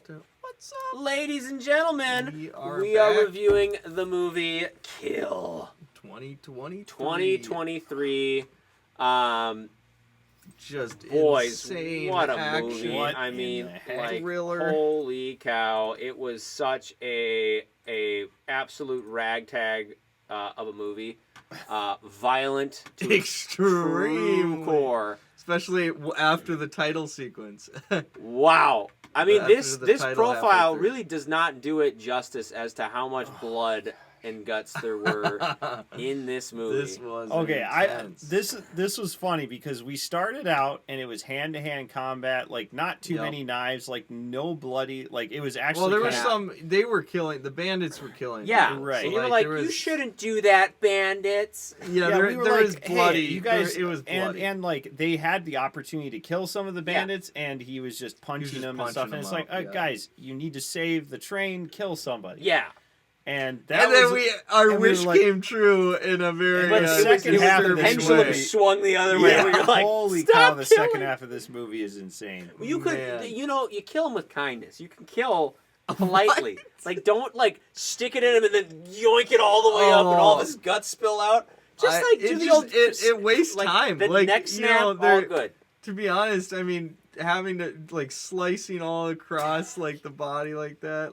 What's up? Ladies and gentlemen, We we are are back. reviewing the movie Kill 2023. Just Boys, insane what a action. movie. What I in mean, the heck? like, Thriller. holy cow. It was such a absolute ragtag of a movie. Violent to Extreme extreme core. Especially after the title sequence. Wow. I mean, After this the title profile halfway through. really does not do it justice as to how much blood and guts there were in this movie. This was Okay, intense. this was funny because we started out and it was hand-to-hand combat, like not too Yep. many knives, like no bloody, like it was actually. Well, there were kinda- some. They were killing. The bandits were killing. Yeah, people. right. And you were So, like, there you was- shouldn't do that, bandits. Yeah, Yeah, there, we were there like, was hey, bloody. you guys, it was bloody. and like they had the opportunity to kill some of the bandits, and he was just punching just them and punching stuff. And them it's up, like, yeah. guys, you need to save the train, kill somebody. Yeah. And that and then was, our and we wish were like- came true in a very But the second half of the this pendulum movie- swung the other way. yeah, Where you're like, holy stop cow, the killing. second half of this movie is insane. Well, you could, Man. you kill him with kindness. You can kill politely. Like, don't stick it in him and then yoink it all the way up and all of his guts spill out. Just do the old. It wastes time. The like, neck you snap, know, all they're- good. To be honest, I mean, having to slicing all across the body like that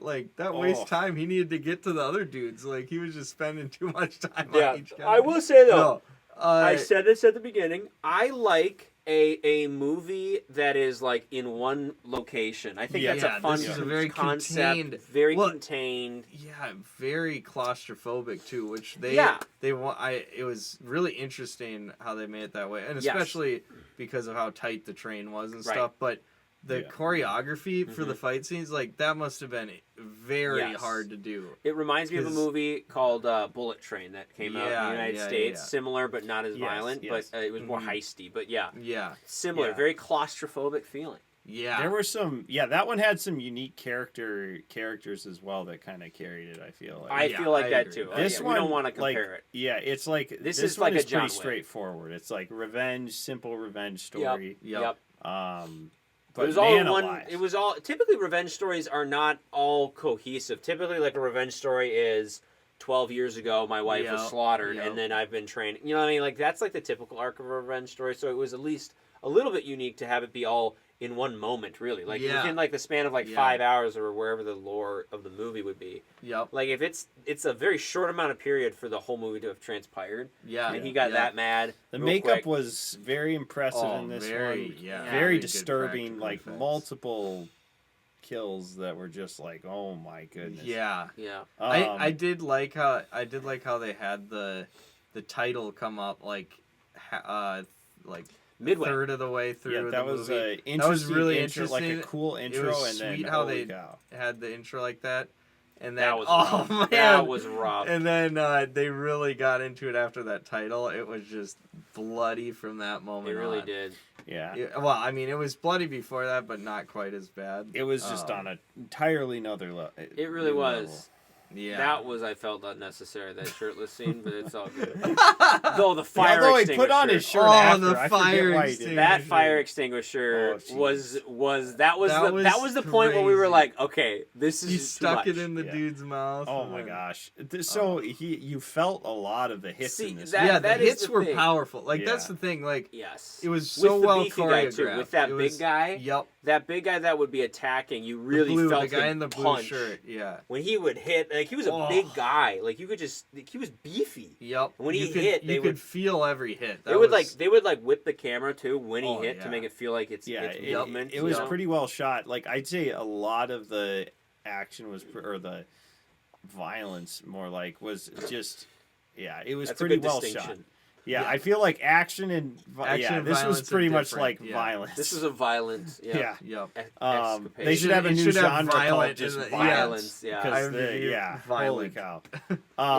wastes Oh. time. He needed to get to the other dudes. Like he was just spending too much time Yeah, on each guy. I will say though. No, I said this at the beginning. I like a movie that is in one location. I think Yeah, that's yeah, a fun this is a very concept. contained- Very well, contained. yeah, very claustrophobic too. Which Yeah. they want. It was really interesting how they made it that way, and Yes. especially because of how tight the train was and Right. stuff. But the Yeah. choreography for the fight scenes, that must have been very Yes. hard to do. It reminds me of a 'Cause- movie called Bullet Train that came out in Yeah, the United yeah, States. yeah. Similar, but not as Yes, violent. yes. But it was more Mhm. heisty. But yeah, Yeah, similar. Yeah. Very claustrophobic feeling. yeah. There were some, that one had some unique characters as well that kind of carried it. I feel like. I Yeah, feel like I that agree. too. This we one, don't want to compare it. Yeah, it's like This is one like a is John pretty Wick. straightforward. It's like revenge, simple revenge story. Yep. But It was all man one. alive. It was all. Typically, revenge stories are not all cohesive. Typically, a revenge story is 12 years ago, my wife was Yep, slaughtered, yep. and then I've been trained. You know what I mean? That's the typical arc of a revenge story. So it was at least a little bit unique to have it be all in one moment, really. Yeah. Within the span of Yeah. 5 hours or wherever the lore of the movie would be. Yep. If it's a very short amount of period for the whole movie to have transpired, Yeah. and he got yeah. that mad. The real makeup quick. was very impressive Oh, in this very, one. yeah, very very good disturbing. practical effects. Multiple kills that were just oh my goodness. Yeah. Yeah. I did like how they had the title come up Midway. third of the way through. Yeah, the that was movie. a interesting That was really intro, interesting. like a cool intro, was and then sweet how holy they cow. had the intro like that, and then That was oh rough. man, That was rough. and then they really got into it after that title. It was just bloody from that moment. It really on. did. Yeah. Yeah, well, I mean, it was bloody before that, but not quite as bad. It was just on an entirely another level. It really was. Yeah. That was, I felt, unnecessary, that shirtless scene, but it's all good. Though the fire Although he extinguisher. put on his shirt Oh, after. the I fire forget why he did extinguisher. That fire extinguisher Oh, jeez. was That was the point where we were crazy. like, okay, this is He too stuck much. it in the Yeah. dude's mouth. Oh and my then- gosh! So you felt a lot of the hits See, in this. that- Yeah, the is hits the were thing. powerful. That's Yeah. the thing. Yes. It was so with the well beefy guy too, choreographed. with that It big was- guy. Yep. That big guy that would be attacking, you really the felt guy him in the blue punch. shirt. Yeah. When he would hit, he was a Oh. big guy. You could just, he was beefy. Yep. When he you could, hit, you they could would- feel every hit. That They would was, they would whip the camera too when he Oh, hit yeah. to make it feel like it's Yeah, movement. it was you know? pretty well shot. I'd say a lot of the action was, or the violence more was just, it was That's pretty a good well distinction. shot. Yeah, Yeah. I feel like action and Action and this was violence are pretty much different, like yeah. violence. This was a violent, Yeah. Yep. escapade. They should have a It new should have genre called violent just in the- violence. Yeah. Because IMDb holy violent. cow!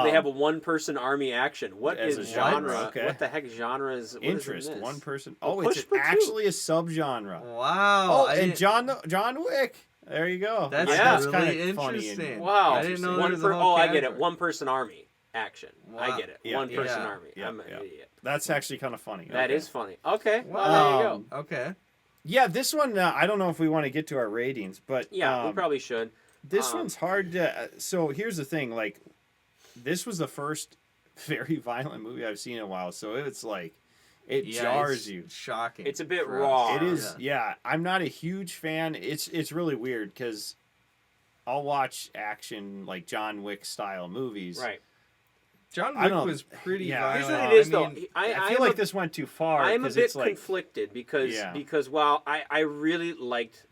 They have a one-person army action. What As is a genre, genre? okay. What the heck genre is? What is in interest. this? One person. Oh, Oh, Push it's Platoon. actually a subgenre. Wow. Oh, I and didn't- John Wick. There you go. That's Yeah. really kinda funny interesting. and- Wow. I didn't know there One was a whole I get it. category. One-person army action. I Wow. get it. Yeah. One-person Yeah. army. Yeah. I'm an Yeah. idiot. That's actually kind of funny. That Okay. is funny. Okay. Well, there you go. Okay. Yeah, this one, I don't know if we want to get to our ratings, but Yeah, we probably should. this one's hard to. So here's the thing: like, this was the first very violent movie I've seen in a while, so it's like it jars you. Shocking. It's a bit for us. raw. It is, yeah. I'm not a huge fan. It's really weird because I'll watch action like John Wick style movies. Right. John I Wick don't know. was pretty Yeah. violent. Here's what it is, I though. mean, I feel like this went too far. I'm a 'cause bit it's like, conflicted because Yeah. because while I really liked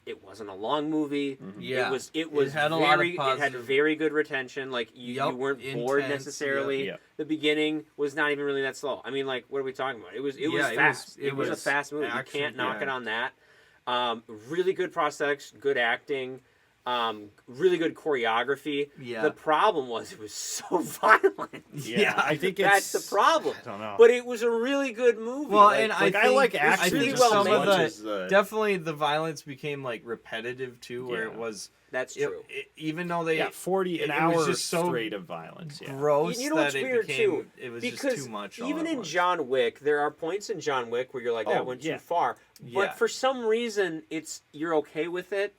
it wasn't a long movie. Yeah. It was had a very, lot of it had positive- very good retention. Like you weren't bored intense, necessarily. yep. The beginning was not even really that slow. I mean, like, what are we talking about? It was fast. It was a fast movie. action, You can't knock yeah. it on that. Really good prosthetics, good acting. Really good choreography. Yeah. The problem was it was so violent. Yeah, I think That's the problem. I don't know. But it was a really good movie. Well, like, and like, I I think, like action I think just some as of much as the- definitely the violence became like repetitive too, where Yeah. it was that's true. even though they 40 an it hour was just so straight of violence. Yeah. gross You know that what's it weird, became too? it was Because just too much. all even at in once. John Wick, there are points in John Wick where you're like, that Oh, went yeah. too far. Yeah. But for some reason, you're okay with it,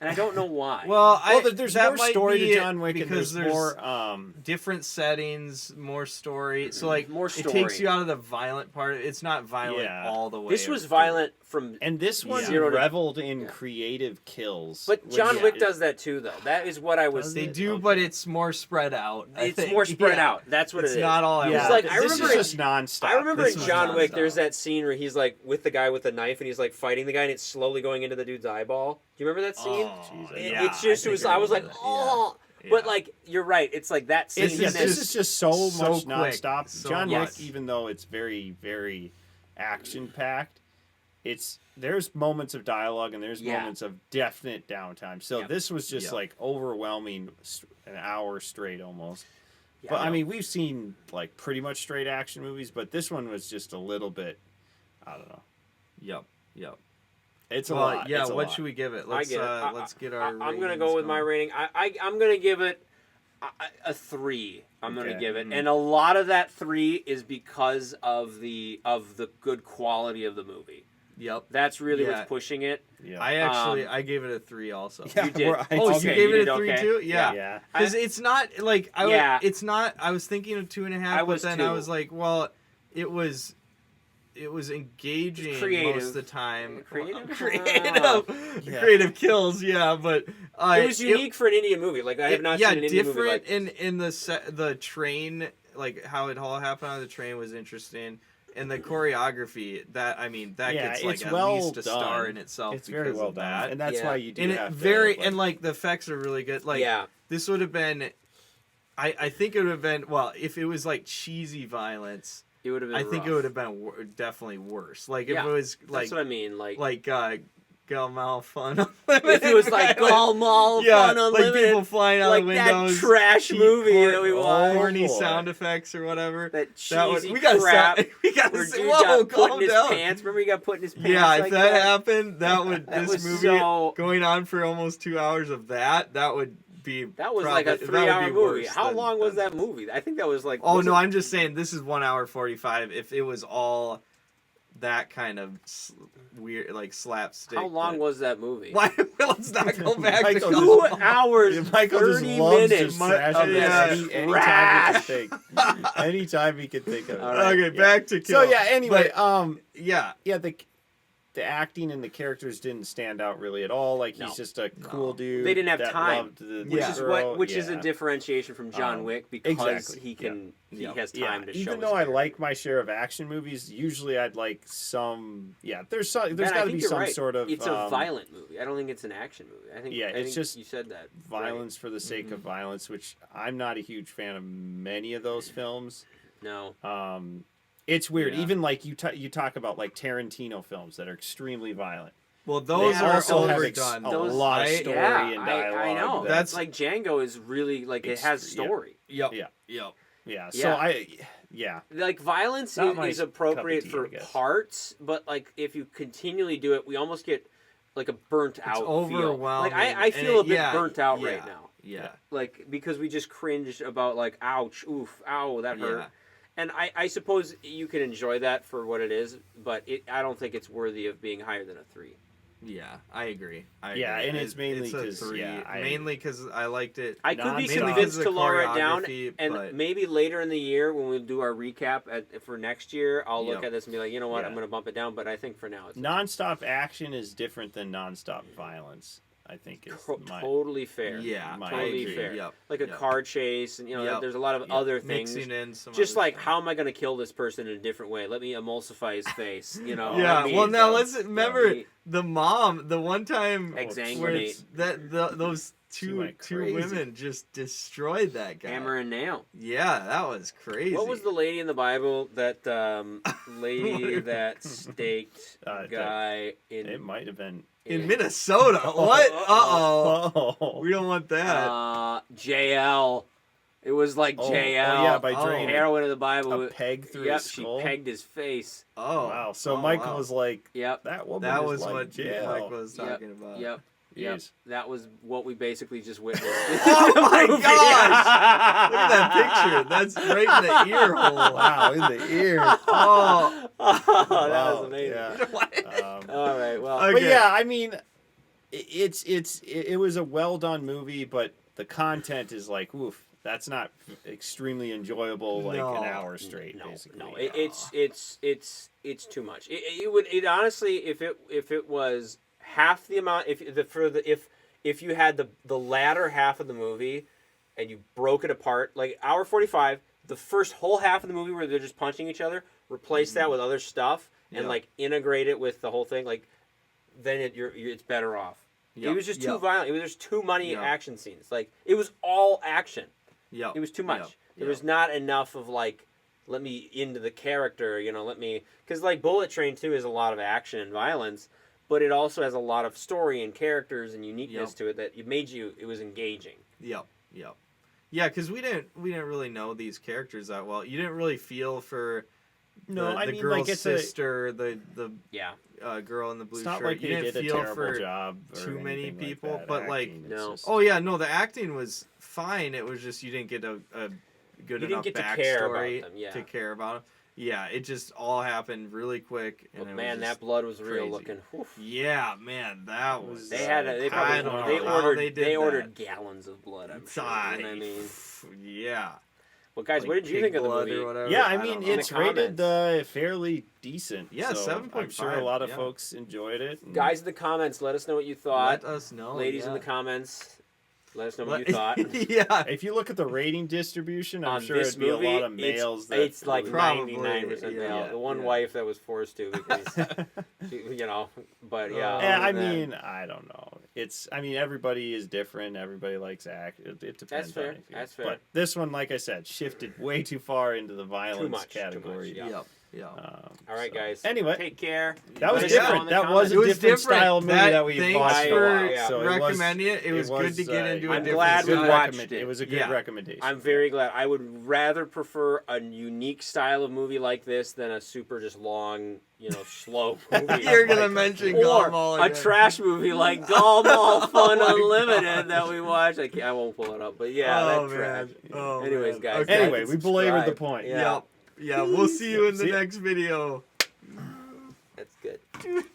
and I don't know why. well, There's that more might story be to it, John Wick, and because there's more. different settings, more story. So like More it story. takes you out of the violent part. It's not violent Yeah. all the way. this was through. violent from. And this one Zero to- reveled in yeah. creative kills. But which John Wick is- does that too, though. That is what I was. They it? do, Okay. but it's more spread out. I It's think. more spread Yeah. out. That's what It's it is. not all at Yeah, It's once. like, I this remember is just nonstop. I remember This in was John Wick, nonstop. there's that scene where he's like with the guy with the knife, and he's like fighting the guy, and it's slowly going into the dude's eyeball. Do you remember that scene? Oh, Jesus. yeah, It's just, I it was. think I was like, remember that. oh. Yeah. But like, you're right. It's like that scene. It's Yeah, just- this is just so so much quick. nonstop. So John much. Wick, even though it's very, very action packed, there's moments of dialogue and there's Yeah. moments of definite downtime. So Yep. this was just Yep. like overwhelming, an hour straight almost. Yeah, But I mean, we've seen like pretty much straight action movies, but this one was just a little bit. I don't know. Yep. It's a Well, lot. yeah. It's a what lot. should we give it? I Let's get it. let's get our. I'm gonna ratings go with my going. rating. I'm gonna give it a 3. I'm gonna Okay. give it, Mhm. and a lot of that 3 is because of the good quality of the movie. Yep. That's really Yeah. what's pushing it. Yeah. I actually I gave it a 3 also. Yeah, You did. we're- Oh, okay, you gave you it did a 3 okay. too? Yeah. Yeah. Because it's not like Yeah. it's not. I was thinking of 2.5, I but was then too. I was like, well, it was engaging Creative. most of the time. Creative? Yeah. Creative kills, yeah, but It was unique for an Indian movie. Like I have not yeah, seen an Indian movie different like in the train, like how it all happened on the train was interesting, and the choreography that Yeah, gets like it's at well least a star done. in itself. It's very because well of done, that. and that's Yeah. why you do And it have very to, and like the effects are really good. Like yeah. this would have been, I think it would have been if it was like cheesy violence. It would have been. I think it rough. would have been definitely worse. Like if Yeah, it was That's like what I mean. Like Gamal Fun. if it was like Gall Mall yeah, Fun like Unlimited, people flying out like the that windows, trash cheap movie that we corn- watched. corny boy. sound effects or whatever. That That would, cheesy we gotta crap. we gotta Where say, dude whoa, got put in calm his down. pants. Remember he got put in his pants. Yeah, like if that happened, that would That this was movie so- going on for almost 2 hours of that would be That was probably, like a that would 3-hour be movie. worse How than- long was than- that movie? I think that was like. Oh was no, it- I'm just saying this is 1 hour 45. If it was all that kind of weird, like slapstick. How long was that movie? Why? Let's not go back to Michael Gall. 2 hours, Yeah, Michael just 30 loves minutes just trash of it yeah. this anytime he trash. can think. Anytime he can think of it. All right. Okay, Yeah. back to So Kill. yeah, anyway, yeah, yeah, the acting and the characters didn't stand out really at all. Like No. he's just a cool dude. They didn't have that time, loved the Which Yeah. is girl. which is a Yeah. differentiation from John Wick because exactly. he can he Yeah. has Yeah, time to show. even his though I character. like my share of action movies, usually I'd like some. Yeah, there's Man, got I to think be you're some right. sort of. It's a violent movie. I don't think it's an action movie. I think Yeah, I it's think just you said that. violence for the sake of violence, which I'm not a huge fan of many of those films. Right. No. It's weird. Yeah. Even like you talk about like Tarantino films that are extremely violent. well, those They are also have overdone. a Those- lot of right? story yeah, and I dialogue. know. that- That's- like Django is really like it has Extre- yeah. story. Yep. Yeah. Yep. yeah. So Yeah. Like violence Not my is appropriate cup of tea, for I guess. parts, but like if you continually do it, we almost get like a burnt out feel. overwhelming, Like I and feel a it- bit yeah, burnt out yeah. right now. Yeah. Like because we just cringed about like ouch, oof, ow, that hurt. Yeah. And I suppose you can enjoy that for what it is, but I don't think it's worthy of being higher than a 3. Yeah, I agree. Yeah, and it's mainly a 'cause, 3. yeah, mainly because I liked it. I could be Non-stop. convinced Because to of the lower it down, choreography, and but- maybe later in the year when we do our recap for next year, I'll look Yep. at this and be like, you know what, Yeah. I'm going to bump it down. But I think for now, it's Non-stop action is different than non-stop violence. I think is my totally fair. Yeah, my totally idea. fair. Yep. Like a Yep. car chase, and Yep. there's a lot of Yep. other things. Mixing in some Just other like, stuff. how am I going to kill this person in a different way? Let me emulsify his face. Yeah, let me- well now let let's remember me the mom, the one time exsanguinate. where those two went crazy. women just destroyed that guy. hammer and nail. Yeah, that was crazy. What was the lady in the Bible that lady that staked guy in It might have been. in Minnesota? What? Oh. We don't want that. JL. It was like Oh, JL. oh, yeah, by Oh. draining Heroin in the Bible. a peg through Yep, his she skull. pegged his face. Oh, Wow. So oh, Michael wow. was like, Yep. that woman That is was like what jail. Mike was Yep, talking about. Yep. Yes. That was what we basically just witnessed. Oh my gosh! Look at that picture. That's right in the ear hole. Wow, in the ear. Oh. That Wow, was amazing. yeah. All right, well. Okay. But yeah, I mean, it was a well done movie, but the content is like, oof, that's not extremely enjoyable. Like No. an hour straight, No, basically. no, it's too much. It would honestly, if it was half the amount, if you had the latter half of the movie, and you broke it apart, like hour 45, the first whole half of the movie where they're just punching each other, replace that with other stuff and Yep. like integrate it with the whole thing, like then it's better off. Yep. It was just too Yep. violent. It was just too many Yep. action scenes. Like it was all action. Yep. It was too much. Yep. There was not enough of like, let me into the character, because like Bullet Train 2 is a lot of action and violence, but it also has a lot of story and characters and uniqueness Yep. to it that it was engaging. Yep. Yep. Yeah, because we didn't really know these characters that well. You didn't really feel for the girl's like it's sister, the Yeah. girl in the blue It's not shirt. like you they didn't did a feel terrible for job. Or too many anything like people, that but, like, acting. no. It's just- Oh yeah, no, the acting was fine. It was just you didn't get a good You didn't enough get to backstory care about them, yeah. to care about them. Yeah, it just all happened really quick. And But it man, was that blood was real crazy. looking. Whew. Yeah, man, that was. They had they I don't probably know how they did ordered that. gallons of blood. I'm sure. You know what I mean, Yeah. well, guys, Like what did you pig think of the blood movie? or whatever. Yeah, I don't mean, know. it's the rated comments. fairly decent. Yeah, so 7.5, I'm sure a lot of yeah. folks enjoyed it. and- Guys in the comments, let us know what you thought. Let us know. Ladies in the comments, let us know what you thought. Yeah. If you look at the rating distribution, I'm On sure this it'd be movie, a lot of males. that it's like would- Probably, 99% yeah, male. The one yeah. wife that was forced to because, but yeah. Yeah, I other than mean, I don't know. Everybody is different. Everybody likes act. It depends. fair, on if you- that's fair. But this one, like I said, shifted way too far into the violence much, category. yeah. Yep. Yeah. all right, so- guys. Anyway, take care. that was Let us know in different. the That was comments. a It was different different. style movie that we thanks watched for a while. So recommending it. It was good to get into a I'm different glad we style. watched it. It was a good Yeah. recommendation. I'm very glad. I would rather prefer a unique style of movie like this than a super just long, slow movie. You're gonna mention or Gall a again. trash movie like Gall Mall Fun Unlimited that we watched. I won't pull it up, but yeah, Oh, that trash. man. Oh, Anyways, man. guys. Okay. Anyway, we belabored the Subscribe. point. Yeah. Yep. Yeah, we'll see you in the See ya. next video. That's good.